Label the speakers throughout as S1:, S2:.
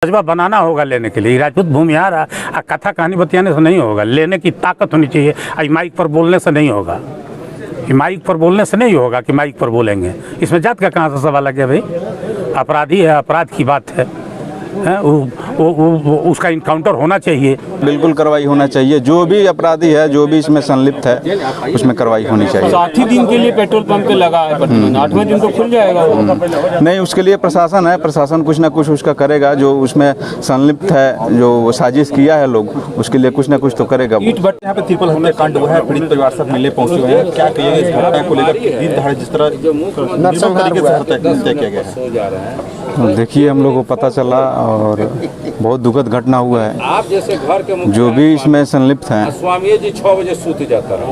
S1: जज्बा बनाना होगा लेने के लिए। राजपूत भूमिहार कथा कहानी बतियाने से नहीं होगा, लेने की ताकत होनी चाहिए। आज माइक पर बोलने से नहीं होगा, माइक पर बोलने से नहीं होगा कि माइक पर बोलेंगे। इसमें जात का कहाँ से सवाल आ गया भाई? अपराधी है, अपराध की बात है, उसका इनकाउंटर होना चाहिए।
S2: बिल्कुल कार्रवाई होना चाहिए। जो भी अपराधी है, जो भी इसमें संलिप्त है, उसमें कार्रवाई होनी चाहिए।
S3: 7 ही दिन के लिए पेट्रोल पंप पे लगा है, 8वें दिन तो खुल जाएगा वो।
S2: नहीं, उसके लिए प्रशासन है, प्रशासन कुछ ना कुछ उसका करेगा। जो उसमें संलिप्त है, जो साजिश किया है लोग, उसके लिए कुछ ना कुछ तो करेगा।
S4: यहाँ पे तिरपल हमला कांड हुआ है, पीड़ित परिवार सब मिलने पहुंचे हुए हैं। क्या कहिएगा इस घटना को लेकर? दिन दहाड़े जिस तरह निर्मम तरीके से हत्या किया गया है।
S2: देखिए, हम लोग को पता चला और बहुत दुखद घटना हुआ है। जो भी इसमें संलिप्त हैं,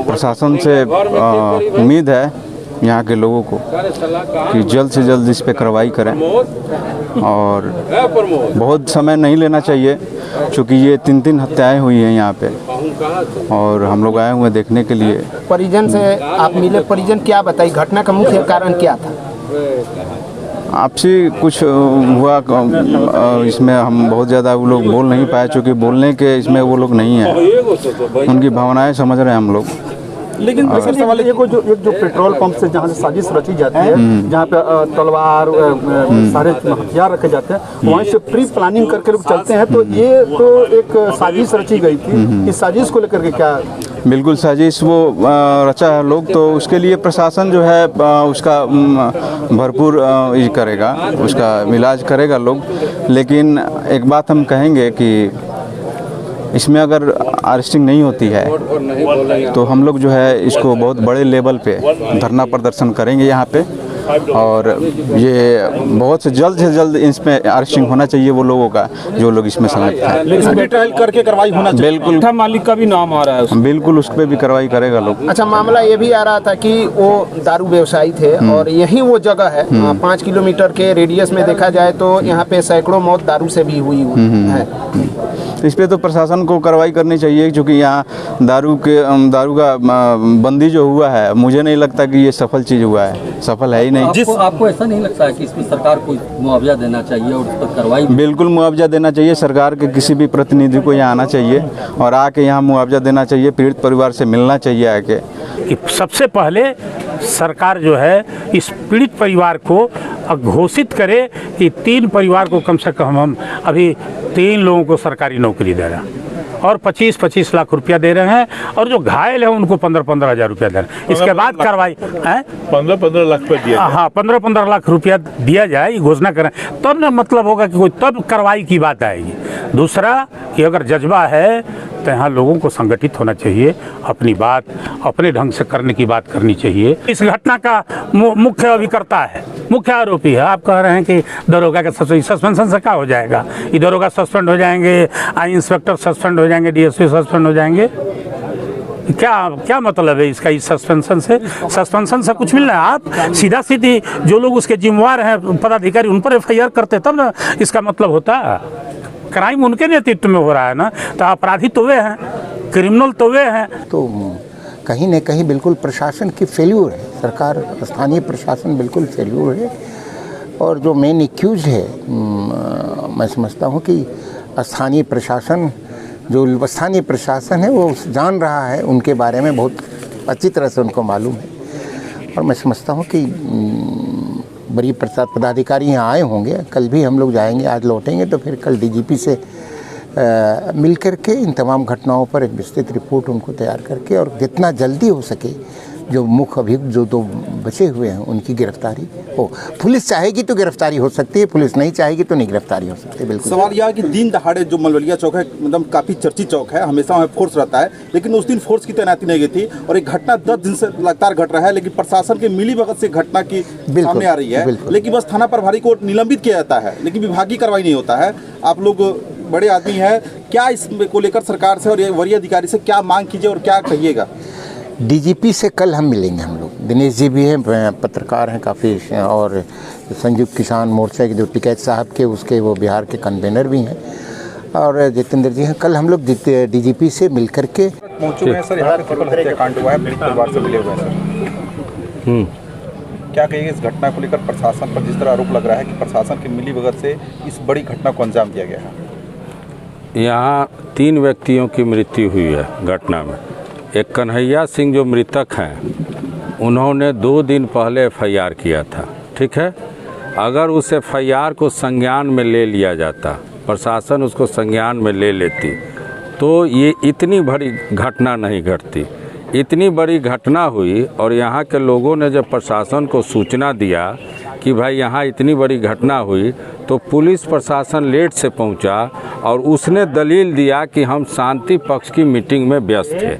S2: प्रशासन से उम्मीद है यहाँ के लोगों को कि जल्द से जल्द इस पे कार्रवाई करें। और बहुत समय नहीं लेना चाहिए, क्योंकि ये 3 हत्याएं हुई हैं यहाँ पे, और हम लोग आए हुए देखने के लिए।
S5: परिजन से आप मिले, परिजन क्या बताई, घटना का मुख्य कारण क्या था?
S2: आपसी कुछ हुआ, इसमें हम बहुत ज़्यादा वो लोग बोल नहीं पाए, क्योंकि बोलने के इसमें वो लोग नहीं हैं। उनकी भावनाएं समझ रहे हैं हम लोग।
S4: लेकिन सवाल ये एक जो पेट्रोल पंप से जहाँ से साजिश रची जाती है, जहाँ पे तलवार सारे हथियार रखे जाते हैं, वहीं से प्री प्लानिंग करके लोग चलते हैं, तो ये तो एक साजिश रची गई थी। इस साजिश को लेकर के क्या?
S2: बिल्कुल साजिश वो रचा है लोग, तो उसके लिए प्रशासन जो है उसका भरपूर ये करेगा, उसका इलाज करेगा लोग। लेकिन एक बात हम कहेंगे कि इसमें अगर अरेस्टिंग नहीं होती है तो हम लोग जो है इसको बहुत बड़े लेवल पे धरना प्रदर्शन करेंगे यहाँ पे, और ये बहुत से जल्द इसमें अरेस्टिंग होना चाहिए वो लोगों का जो लोग इसमें संलिप्त हैं।
S4: लेकिन ट्रायल करके कार्रवाई होना चाहिए।
S2: बिल्कुल,
S3: मालिक का भी नाम आ रहा है,
S2: बिल्कुल उस पर भी कार्रवाई करेगा लोग।
S5: अच्छा, मामला ये भी आ रहा था कि वो दारू व्यवसायी थे और यही वो जगह है, 5 किलोमीटर के रेडियस में देखा जाए तो यहाँ पे सैकड़ों मौत दारू से भी हुई है।
S2: इस पे तो प्रशासन को कार्रवाई करनी चाहिए, क्योंकि यहाँ दारू का बंदी जो हुआ है, मुझे नहीं लगता कि ये सफल चीज़ हुआ है, सफल है ही नहीं।
S6: आपको ऐसा नहीं लगता है कि इसमें सरकार को मुआवजा देना चाहिए और उस पर कार्रवाई?
S2: बिल्कुल मुआवजा देना चाहिए। सरकार के किसी भी प्रतिनिधि को यहाँ आना चाहिए और आके यहाँ मुआवजा देना चाहिए, पीड़ित परिवार से मिलना चाहिए आके।
S1: सबसे पहले सरकार जो है इस पीड़ित परिवार को घोषित करे कि 3 परिवार को कम से कम हम अभी 3 लोगों को सरकारी नौकरी दे रहे हैं और 25-25 लाख रुपया दे रहे हैं, और जो घायल है उनको 15-15 हज़ार रुपया दे रहे हैं। इसके बाद कार्रवाई 15-15 लाख रुपया दिया, हाँ 15-15 लाख रुपया दिया जाए, ये घोषणा करें, तब ना मतलब होगा कि कोई, तब कार्रवाई की बात आएगी। दूसरा कि अगर जज्बा है तो यहाँ लोगों को संगठित होना चाहिए, अपनी बात अपने ढंग से करने की बात करनी चाहिए। इस घटना का मुख्य अभिकर्ता है, मुख्य आरोपी है। आप कह रहे हैं कि दरोगा का सस्पेंशन से क्या हो जाएगा? ये दरोगा सस्पेंड हो जाएंगे, इंस्पेक्टर सस्पेंड हो जाएंगे, डीएसपी सस्पेंड हो जाएंगे, क्या मतलब है इसका? इस सस्पेंशन से कुछ मिल रहा है? आप सीधा सीधी जो लोग उसके जिम्मेवार हैं, पदाधिकारी, उन पर FIR करते तब ना इसका मतलब होता। क्राइम उनके नेतृत्व में हो रहा है ना, तो अपराधी तो वे हैं, क्रिमिनल तो वे हैं।
S5: तो कहीं न कहीं बिल्कुल प्रशासन की फेल्यूर है, सरकार, स्थानीय प्रशासन बिल्कुल फेल्यूर है। और जो मेन एक्यूज है, मैं समझता हूँ कि स्थानीय प्रशासन है वो जान रहा है, उनके बारे में बहुत अच्छी तरह से उनको मालूम है। और मैं समझता हूँ कि बड़ी पदाधिकारी यहाँ आए होंगे, कल भी हम लोग जाएंगे, आज लौटेंगे तो फिर कल DGP से मिल कर के इन तमाम घटनाओं पर एक विस्तृत रिपोर्ट उनको तैयार करके, और जितना जल्दी हो सके जो मुख्य अभियुक्त जो 2 बचे हुए हैं उनकी गिरफ्तारी हो। पुलिस चाहेगी तो गिरफ्तारी हो सकती है, पुलिस नहीं चाहेगी तो नहीं गिरफ्तारी हो सकती है। बिल्कुल।
S4: सवाल यह है कि दिन दहाड़े जो मलवलिया चौक है, मतलब काफ़ी चर्चित चौक है, हमेशा वहाँ फोर्स रहता है, लेकिन उस दिन फोर्स की तैनाती नहीं गई थी, और एक घटना 10 दिन से लगातार घट रहा है, लेकिन प्रशासन के मिलीभगत से घटना की सामने आ रही है। लेकिन बस थाना प्रभारी को निलंबित किया जाता है, लेकिन विभागीय कार्रवाई नहीं होता है। आप लोग बड़े आदमी हैं, क्या इसको लेकर सरकार से और वरीय अधिकारी से क्या मांग कीजिए और क्या कहिएगा?
S5: DGP से कल हम मिलेंगे। हम लोग, दिनेश जी भी हैं, पत्रकार हैं काफ़ी, और संयुक्त किसान मोर्चा के जो टिकैत साहब के उसके वो बिहार के कन्वेनर भी हैं, और जितेंद्र जी हैं। कल हम लोग DGP से मिल कर के
S4: पहुँचे हैं सर। यहाँ पे हत्याकांड हुआ है, पीड़ित परिवार से मिले हुए हैं। क्या कहिएगा इस घटना को लेकर प्रशासन पर, जिस तरह आरोप लग रहा है कि प्रशासन की मिलीभगत से इस बड़ी घटना को अंजाम दिया गया है?
S7: यहाँ 3 व्यक्तियों की मृत्यु हुई है घटना में। एक कन्हैया सिंह जो मृतक हैं, उन्होंने 2 दिन पहले एफआईआर किया था, ठीक है। अगर उस एफआईआर को संज्ञान में ले लिया जाता, प्रशासन उसको संज्ञान में ले लेती, तो ये इतनी बड़ी घटना नहीं घटती। इतनी बड़ी घटना हुई और यहाँ के लोगों ने जब प्रशासन को सूचना दिया कि भाई यहाँ इतनी बड़ी घटना हुई, तो पुलिस प्रशासन लेट से पहुँचा और उसने दलील दिया कि हम शांति पक्ष की मीटिंग में व्यस्त थे।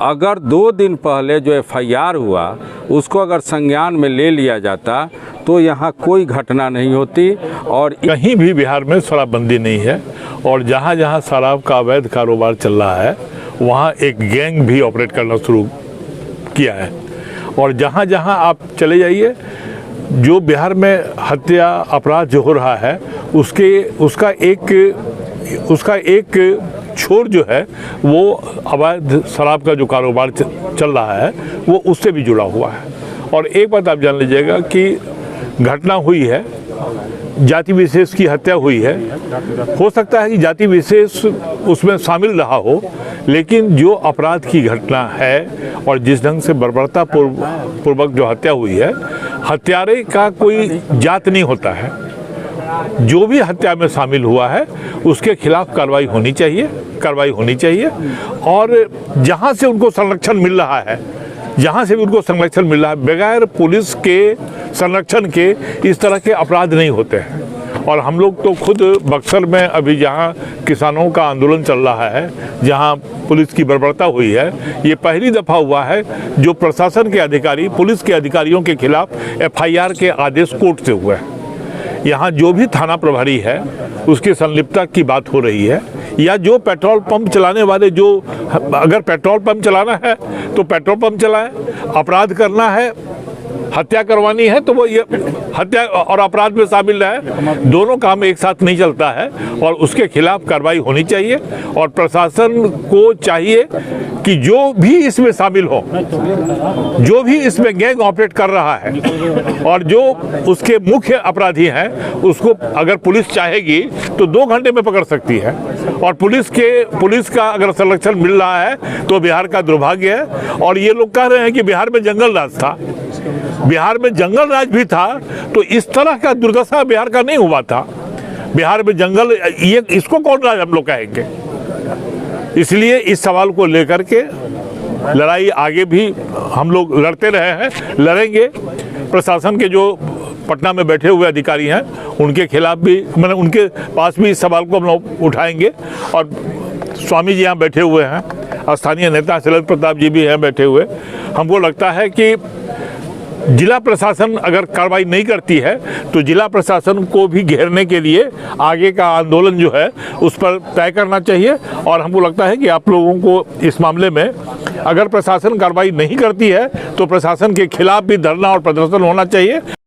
S7: अगर 2 दिन पहले जो एफआईआर हुआ उसको अगर संज्ञान में ले लिया जाता तो यहाँ कोई घटना नहीं होती। और
S8: कहीं भी बिहार में शराबबंदी नहीं है और जहाँ जहाँ शराब का अवैध कारोबार चल रहा है वहाँ एक गैंग भी ऑपरेट करना शुरू किया है। और जहाँ जहाँ आप चले जाइए, जो बिहार में हत्या अपराध जो हो रहा है उसका एक छोर जो है वो अवैध शराब का जो कारोबार चल रहा है वो उससे भी जुड़ा हुआ है। और एक बात आप जान लीजिएगा कि घटना हुई है, जाति विशेष की हत्या हुई है, हो सकता है कि जाति विशेष उसमें शामिल रहा हो, लेकिन जो अपराध की घटना है और जिस ढंग से बर्बरता पूर्वक जो हत्या हुई है, हत्यारे का कोई जात नहीं होता है। जो भी हत्या में शामिल हुआ है उसके खिलाफ कार्रवाई होनी चाहिए। और जहाँ से उनको संरक्षण मिल रहा है, जहाँ से भी उनको संरक्षण मिल रहा है, बगैर पुलिस के संरक्षण के इस तरह के अपराध नहीं होते हैं। और हम लोग तो खुद बक्सर में अभी जहाँ किसानों का आंदोलन चल रहा है, जहाँ पुलिस की बर्बरता हुई है, ये पहली दफ़ा हुआ है जो प्रशासन के अधिकारी पुलिस के अधिकारियों के खिलाफ एफआईआर के आदेश कोर्ट से हुए हैं। यहाँ जो भी थाना प्रभारी है उसकी संलिप्तता की बात हो रही है, या जो पेट्रोल पंप चलाने वाले, जो अगर पेट्रोल पंप चलाना है तो पेट्रोल पंप चलाएं, अपराध करना है, हत्या करवानी है तो वो ये हत्या और अपराध में शामिल है। दोनों काम एक साथ नहीं चलता है और उसके खिलाफ कार्रवाई होनी चाहिए। और प्रशासन को चाहिए कि जो भी इसमें शामिल हो, जो भी इसमें गैंग ऑपरेट कर रहा है और जो उसके मुख्य अपराधी हैं, उसको अगर पुलिस चाहेगी तो 2 घंटे में पकड़ सकती है। और पुलिस का अगर संरक्षण मिल रहा है तो बिहार का दुर्भाग्य है। और ये लोग कह रहे हैं कि बिहार में जंगल राज था, बिहार में जंगल राज भी था तो इस तरह का दुर्दशा बिहार का नहीं हुआ था। बिहार में जंगल, ये इसको कौन राज हम लोग कहेंगे? इसलिए इस सवाल को लेकर के लड़ाई आगे भी हम लोग लड़ते रहे हैं, लड़ेंगे। प्रशासन के जो पटना में बैठे हुए अधिकारी हैं उनके खिलाफ भी, मैंने उनके पास भी इस सवाल को हम लोग उठाएंगे। और स्वामी जी यहाँ बैठे हुए हैं, स्थानीय नेता शरद प्रताप जी भी हैं बैठे हुए। हमको लगता है कि जिला प्रशासन अगर कार्रवाई नहीं करती है तो जिला प्रशासन को भी घेरने के लिए आगे का आंदोलन जो है उस पर तय करना चाहिए। और हमको लगता है कि आप लोगों को इस मामले में अगर प्रशासन कार्रवाई नहीं करती है तो प्रशासन के खिलाफ भी धरना और प्रदर्शन होना चाहिए।